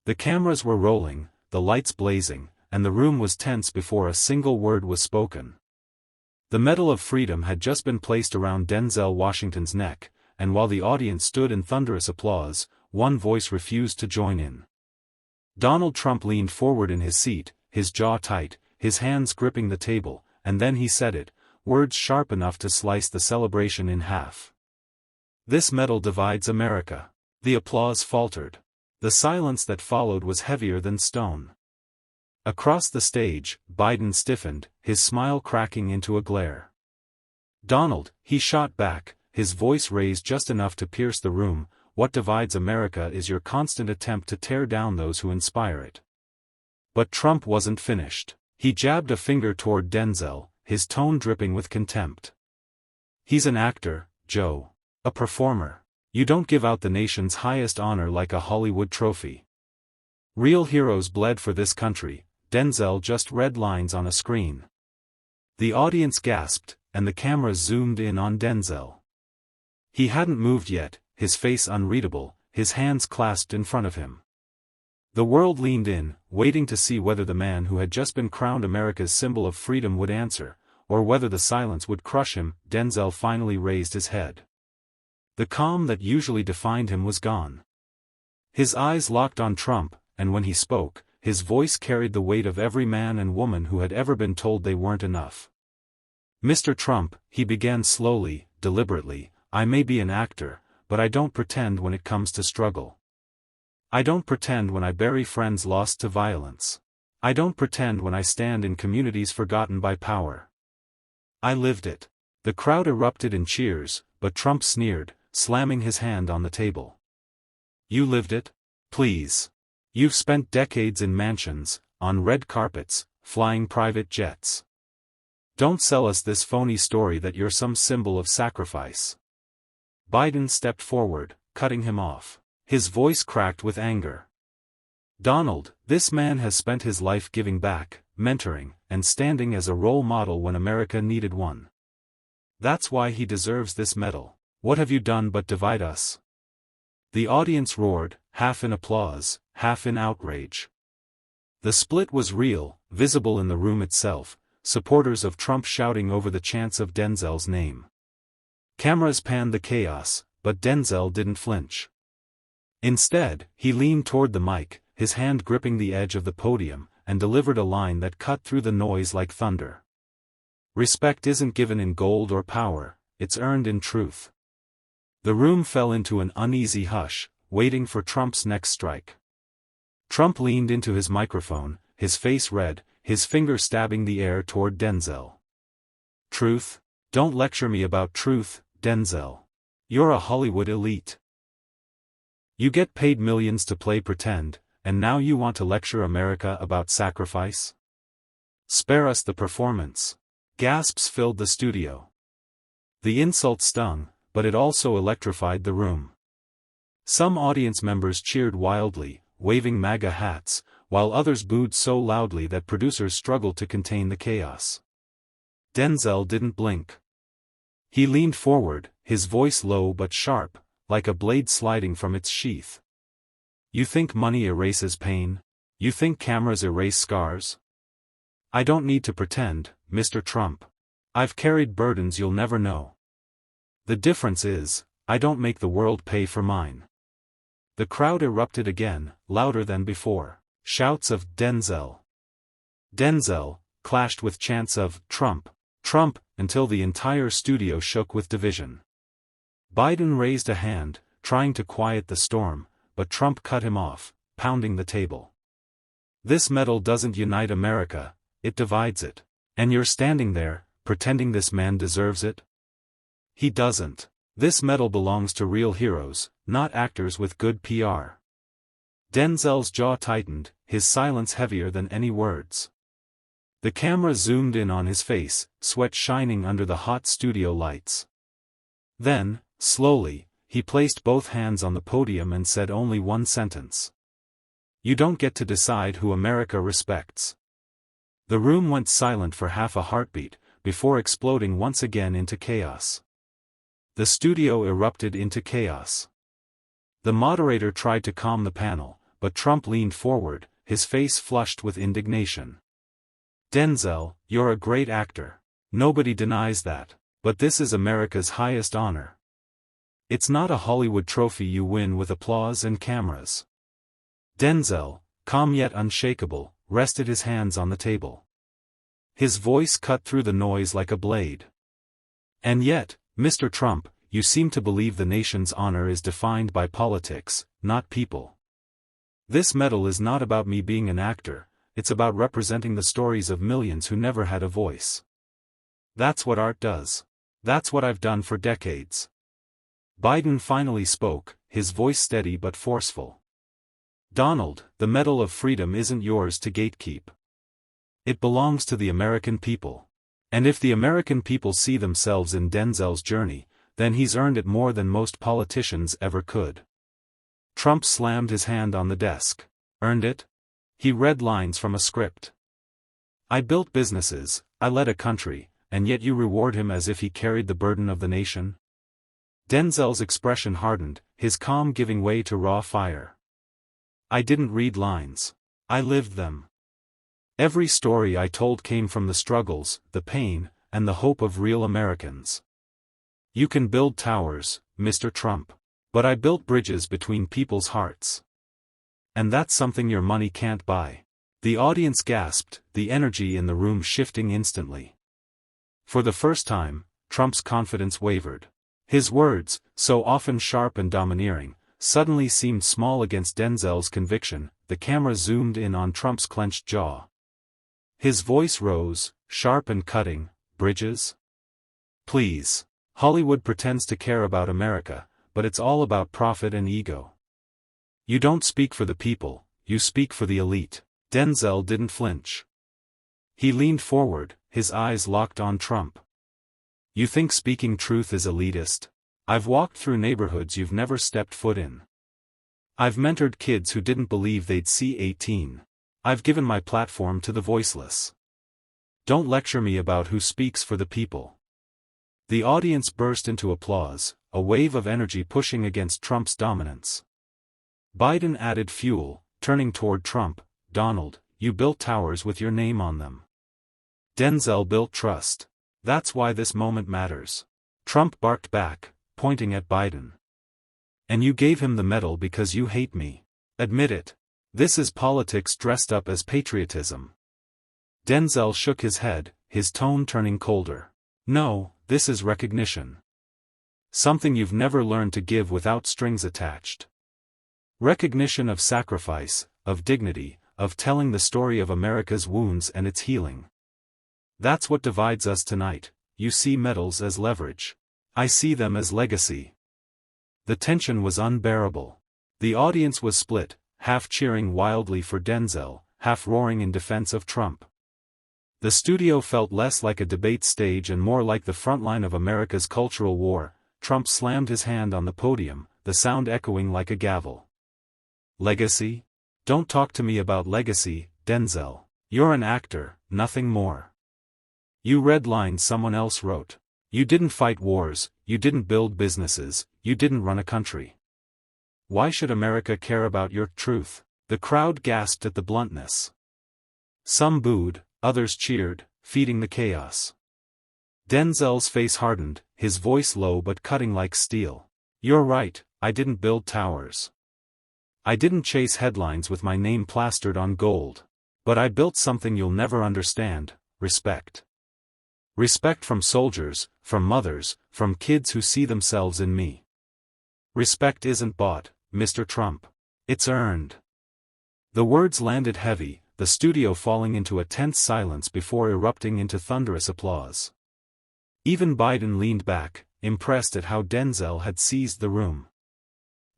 The cameras were rolling, the lights blazing, and the room was tense before a single word was spoken. The Medal of Freedom had just been placed around Denzel Washington's neck, and while the audience stood in thunderous applause, one voice refused to join in. Donald Trump leaned forward in his seat, his jaw tight, his hands gripping the table, and then he said it, words sharp enough to slice the celebration in half. "This medal divides America." The applause faltered. The silence that followed was heavier than stone. Across the stage, Biden stiffened, his smile cracking into a glare. "Donald," he shot back, his voice raised just enough to pierce the room, "what divides America is your constant attempt to tear down those who inspire it." But Trump wasn't finished. He jabbed a finger toward Denzel, his tone dripping with contempt. "He's an actor, Joe. A performer. You don't give out the nation's highest honor like a Hollywood trophy. Real heroes bled for this country. Denzel just read lines on a screen." The audience gasped, and the cameras zoomed in on Denzel. He hadn't moved yet, his face unreadable, his hands clasped in front of him. The world leaned in, waiting to see whether the man who had just been crowned America's symbol of freedom would answer, or whether the silence would crush him. Denzel finally raised his head. The calm that usually defined him was gone. His eyes locked on Trump, and when he spoke, his voice carried the weight of every man and woman who had ever been told they weren't enough. "Mr. Trump," he began slowly, deliberately, "I may be an actor, but I don't pretend when it comes to struggle. I don't pretend when I bury friends lost to violence. I don't pretend when I stand in communities forgotten by power. I lived it." The crowd erupted in cheers, but Trump sneered, slamming his hand on the table. "You lived it? Please. You've spent decades in mansions, on red carpets, flying private jets. Don't sell us this phony story that you're some symbol of sacrifice." Biden stepped forward, cutting him off. His voice cracked with anger. "Donald, this man has spent his life giving back, mentoring, and standing as a role model when America needed one. That's why he deserves this medal. What have you done but divide us?" The audience roared, half in applause, half in outrage. The split was real, visible in the room itself, supporters of Trump shouting over the chants of Denzel's name. Cameras panned the chaos, but Denzel didn't flinch. Instead, he leaned toward the mic, his hand gripping the edge of the podium, and delivered a line that cut through the noise like thunder. "Respect isn't given in gold or power, it's earned in truth." The room fell into an uneasy hush, waiting for Trump's next strike. Trump leaned into his microphone, his face red, his finger stabbing the air toward Denzel. "Truth? Don't lecture me about truth, Denzel. You're a Hollywood elite. You get paid millions to play pretend, and now you want to lecture America about sacrifice? Spare us the performance." Gasps filled the studio. The insult stung, but it also electrified the room. Some audience members cheered wildly, waving MAGA hats, while others booed so loudly that producers struggled to contain the chaos. Denzel didn't blink. He leaned forward, his voice low but sharp, like a blade sliding from its sheath. "You think money erases pain? You think cameras erase scars? I don't need to pretend, Mr. Trump. I've carried burdens you'll never know. The difference is, I don't make the world pay for mine." The crowd erupted again, louder than before. Shouts of "Denzel! Denzel!" clashed with chants of "Trump! Trump!" until the entire studio shook with division. Biden raised a hand, trying to quiet the storm, but Trump cut him off, pounding the table. "This medal doesn't unite America, it divides it. And you're standing there, pretending this man deserves it? He doesn't. This medal belongs to real heroes, not actors with good PR." Denzel's jaw tightened, his silence heavier than any words. The camera zoomed in on his face, sweat shining under the hot studio lights. Then, slowly, he placed both hands on the podium and said only one sentence. "You don't get to decide who America respects." The room went silent for half a heartbeat, before exploding once again into chaos. The studio erupted into chaos. The moderator tried to calm the panel, but Trump leaned forward, his face flushed with indignation. Denzel, you're a great actor. Nobody denies that. But this is America's highest honor. It's not a Hollywood trophy you win with applause and cameras. Denzel, calm yet unshakable, rested his hands on the table. His voice cut through the noise like a blade. And yet, Mr. Trump, you seem to believe the nation's honor is defined by politics, not people. This medal is not about me being an actor, it's about representing the stories of millions who never had a voice. That's what art does. That's what I've done for decades. Biden finally spoke, his voice steady but forceful. Donald, the Medal of Freedom isn't yours to gatekeep. It belongs to the American people. And if the American people see themselves in Denzel's journey, then he's earned it more than most politicians ever could. Trump slammed his hand on the desk. Earned it? He read lines from a script. I built businesses, I led a country, and yet you reward him as if he carried the burden of the nation? Denzel's expression hardened, his calm giving way to raw fire. I didn't read lines. I lived them. Every story I told came from the struggles, the pain, and the hope of real Americans. You can build towers, Mr. Trump. But I built bridges between people's hearts. And that's something your money can't buy. The audience gasped, the energy in the room shifting instantly. For the first time, Trump's confidence wavered. His words, so often sharp and domineering, suddenly seemed small against Denzel's conviction. The camera zoomed in on Trump's clenched jaw. His voice rose, sharp and cutting. Bridges? Please. Hollywood pretends to care about America, but it's all about profit and ego. You don't speak for the people, you speak for the elite. Denzel didn't flinch. He leaned forward, his eyes locked on Trump. You think speaking truth is elitist? I've walked through neighborhoods you've never stepped foot in. I've mentored kids who didn't believe they'd see 18. I've given my platform to the voiceless. Don't lecture me about who speaks for the people. The audience burst into applause, a wave of energy pushing against Trump's dominance. Biden added fuel, turning toward Trump. Donald, you built towers with your name on them. Denzel built trust. That's why this moment matters. Trump barked back, pointing at Biden. And you gave him the medal because you hate me. Admit it. This is politics dressed up as patriotism. Denzel shook his head, his tone turning colder. No, this is recognition. Something you've never learned to give without strings attached. Recognition of sacrifice, of dignity, of telling the story of America's wounds and its healing. That's what divides us tonight. You see medals as leverage. I see them as legacy. The tension was unbearable. The audience was split, half cheering wildly for Denzel, half roaring in defense of Trump. The studio felt less like a debate stage and more like the front line of America's cultural war. Trump slammed his hand on the podium, the sound echoing like a gavel. Legacy? Don't talk to me about legacy, Denzel. You're an actor, nothing more. You read lines someone else wrote. You didn't fight wars, you didn't build businesses, you didn't run a country. Why should America care about your truth? The crowd gasped at the bluntness. Some booed, others cheered, feeding the chaos. Denzel's face hardened, his voice low but cutting like steel. You're right, I didn't build towers. I didn't chase headlines with my name plastered on gold. But I built something you'll never understand: respect. Respect from soldiers, from mothers, from kids who see themselves in me. Respect isn't bought, Mr. Trump. It's earned. The words landed heavy, the studio falling into a tense silence before erupting into thunderous applause. Even Biden leaned back, impressed at how Denzel had seized the room.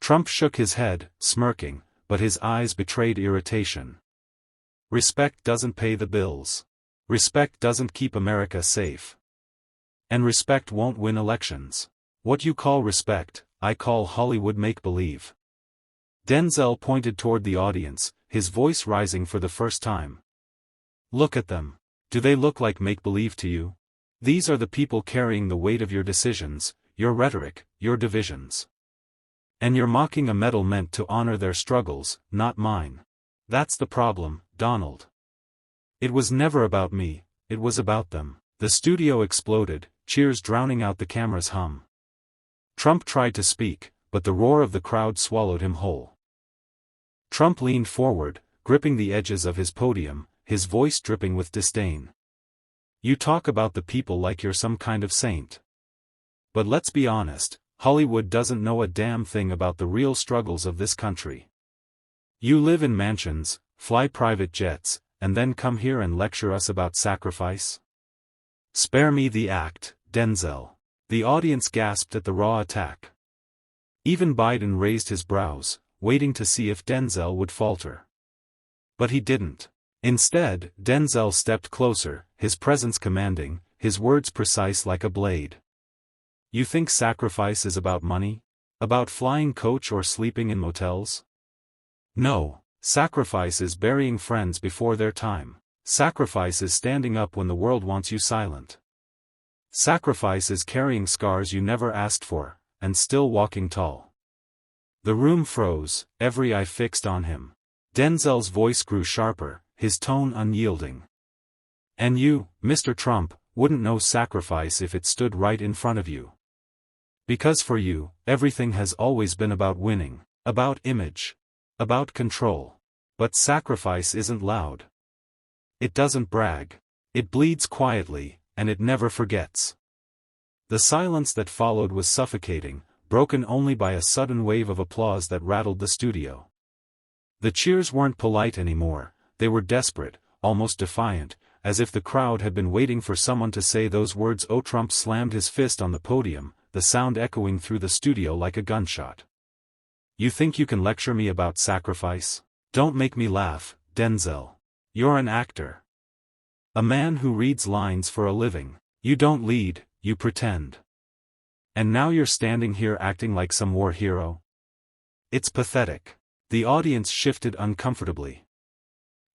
Trump shook his head, smirking, but his eyes betrayed irritation. Respect doesn't pay the bills. Respect doesn't keep America safe. And respect won't win elections. What you call respect, I call Hollywood make-believe. Denzel pointed toward the audience, his voice rising for the first time. Look at them. Do they look like make-believe to you? These are the people carrying the weight of your decisions, your rhetoric, your divisions. And you're mocking a medal meant to honor their struggles, not mine. That's the problem, Donald. It was never about me, it was about them. The studio exploded, cheers drowning out the camera's hum. Trump tried to speak, but the roar of the crowd swallowed him whole. Trump leaned forward, gripping the edges of his podium, his voice dripping with disdain. You talk about the people like you're some kind of saint. But let's be honest, Hollywood doesn't know a damn thing about the real struggles of this country. You live in mansions, fly private jets, and then come here and lecture us about sacrifice? Spare me the act, Denzel. The audience gasped at the raw attack. Even Biden raised his brows, waiting to see if Denzel would falter. But he didn't. Instead, Denzel stepped closer, his presence commanding, his words precise like a blade. You think sacrifice is about money? About flying coach or sleeping in motels? No, sacrifice is burying friends before their time. Sacrifice is standing up when the world wants you silent. Sacrifice is carrying scars you never asked for, and still walking tall. The room froze, every eye fixed on him. Denzel's voice grew sharper, his tone unyielding. And you, Mr. Trump, wouldn't know sacrifice if it stood right in front of you. Because for you, everything has always been about winning, about image, about control. But sacrifice isn't loud. It doesn't brag. It bleeds quietly, and it never forgets. The silence that followed was suffocating, broken only by a sudden wave of applause that rattled the studio. The cheers weren't polite anymore, they were desperate, almost defiant, as if the crowd had been waiting for someone to say those words. Oh, Trump slammed his fist on the podium, the sound echoing through the studio like a gunshot. You think you can lecture me about sacrifice? Don't make me laugh, Denzel. You're an actor. A man who reads lines for a living. You don't lead, you pretend. And now you're standing here acting like some war hero? It's pathetic. The audience shifted uncomfortably.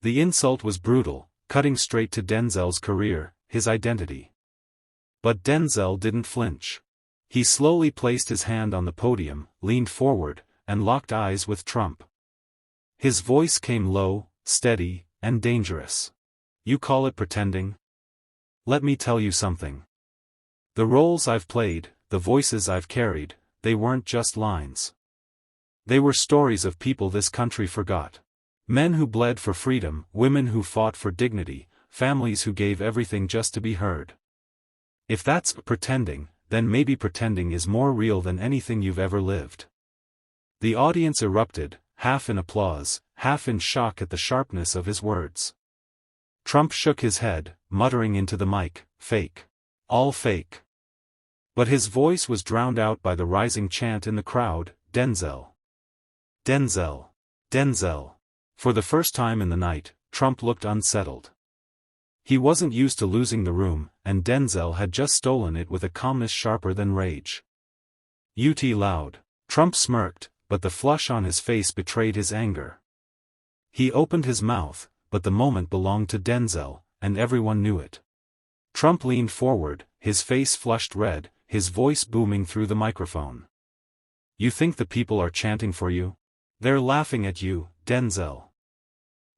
The insult was brutal, cutting straight to Denzel's career, his identity. But Denzel didn't flinch. He slowly placed his hand on the podium, leaned forward, and locked eyes with Trump. His voice came low, steady, and dangerous. You call it pretending? Let me tell you something. The roles I've played, the voices I've carried, they weren't just lines. They were stories of people this country forgot. Men who bled for freedom, women who fought for dignity, families who gave everything just to be heard. If that's pretending, then maybe pretending is more real than anything you've ever lived. The audience erupted, half in applause, half in shock at the sharpness of his words. Trump shook his head, muttering into the mic, "Fake. All fake." But his voice was drowned out by the rising chant in the crowd, "Denzel. Denzel. Denzel." For the first time in the night, Trump looked unsettled. He wasn't used to losing the room, and Denzel had just stolen it with a calmness sharper than rage. "Ut loud." Trump smirked, but the flush on his face betrayed his anger. He opened his mouth, but the moment belonged to Denzel, and everyone knew it. Trump leaned forward, his face flushed red, his voice booming through the microphone. You think the people are chanting for you? They're laughing at you, Denzel.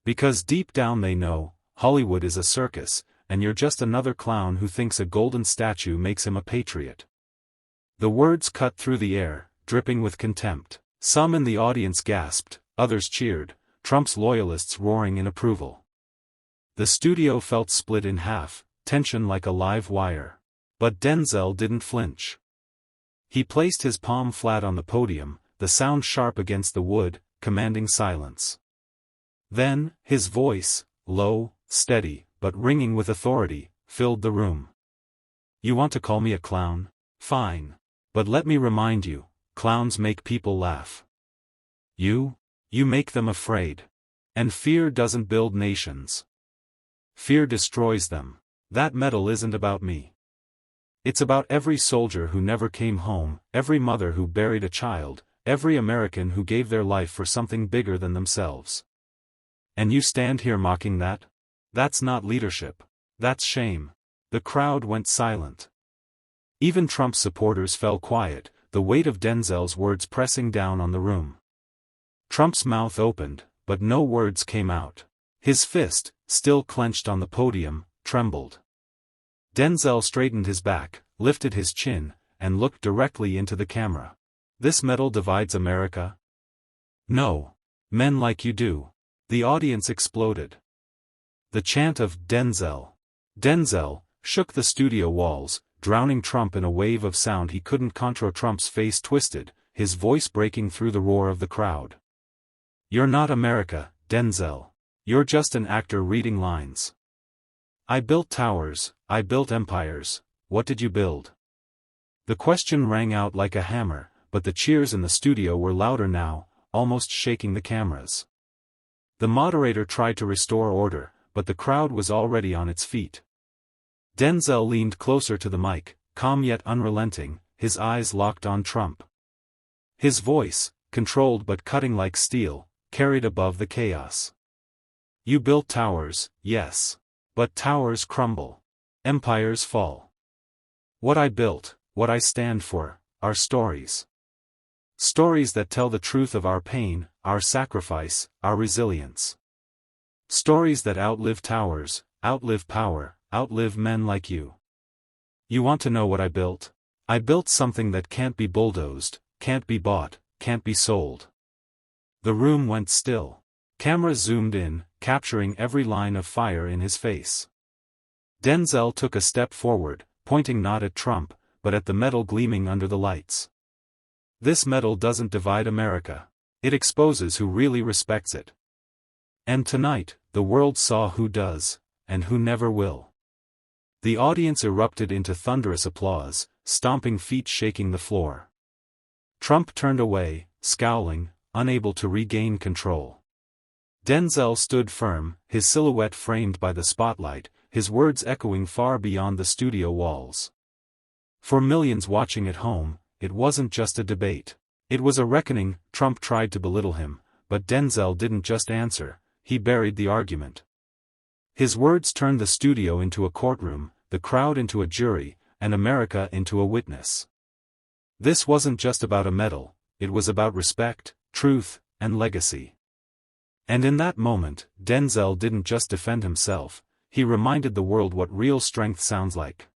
Because deep down they know, Hollywood is a circus, and you're just another clown who thinks a golden statue makes him a patriot. The words cut through the air, dripping with contempt. Some in the audience gasped, others cheered, Trump's loyalists roaring in approval. The studio felt split in half, tension like a live wire. But Denzel didn't flinch. He placed his palm flat on the podium, the sound sharp against the wood, commanding silence. Then, his voice, low, steady, but ringing with authority, filled the room. You want to call me a clown? Fine. But let me remind you, clowns make people laugh. You make them afraid. And fear doesn't build nations. Fear destroys them. That medal isn't about me. It's about every soldier who never came home, every mother who buried a child, every American who gave their life for something bigger than themselves. And you stand here mocking that? That's not leadership. That's shame. The crowd went silent. Even Trump's supporters fell quiet, the weight of Denzel's words pressing down on the room. Trump's mouth opened, but no words came out. His fist, still clenched on the podium, trembled. Denzel straightened his back, lifted his chin, and looked directly into the camera. This medal divides America? No. Men like you do. The audience exploded. The chant of Denzel. Denzel shook the studio walls, drowning Trump in a wave of sound he couldn't control. Trump's face twisted, his voice breaking through the roar of the crowd. You're not America, Denzel. You're just an actor reading lines. I built towers, I built empires, what did you build? The question rang out like a hammer, but the cheers in the studio were louder now, almost shaking the cameras. The moderator tried to restore order, but the crowd was already on its feet. Denzel leaned closer to the mic, calm yet unrelenting, his eyes locked on Trump. His voice, controlled but cutting like steel, carried above the chaos. You built towers, yes. But towers crumble. Empires fall. What I built, what I stand for, are stories. Stories that tell the truth of our pain, our sacrifice, our resilience. Stories that outlive towers, outlive power, outlive men like you. You want to know what I built? I built something that can't be bulldozed, can't be bought, can't be sold. The room went still. Cameras zoomed in, capturing every line of fire in his face. Denzel took a step forward, pointing not at Trump, but at the medal gleaming under the lights. This medal doesn't divide America. It exposes who really respects it. And tonight, the world saw who does, and who never will. The audience erupted into thunderous applause, stomping feet shaking the floor. Trump turned away, scowling, unable to regain control. Denzel stood firm, his silhouette framed by the spotlight, his words echoing far beyond the studio walls. For millions watching at home, it wasn't just a debate. It was a reckoning. Trump tried to belittle him, but Denzel didn't just answer, he buried the argument. His words turned the studio into a courtroom, the crowd into a jury, and America into a witness. This wasn't just about a medal, it was about respect, truth, and legacy. And in that moment, Denzel didn't just defend himself, he reminded the world what real strength sounds like.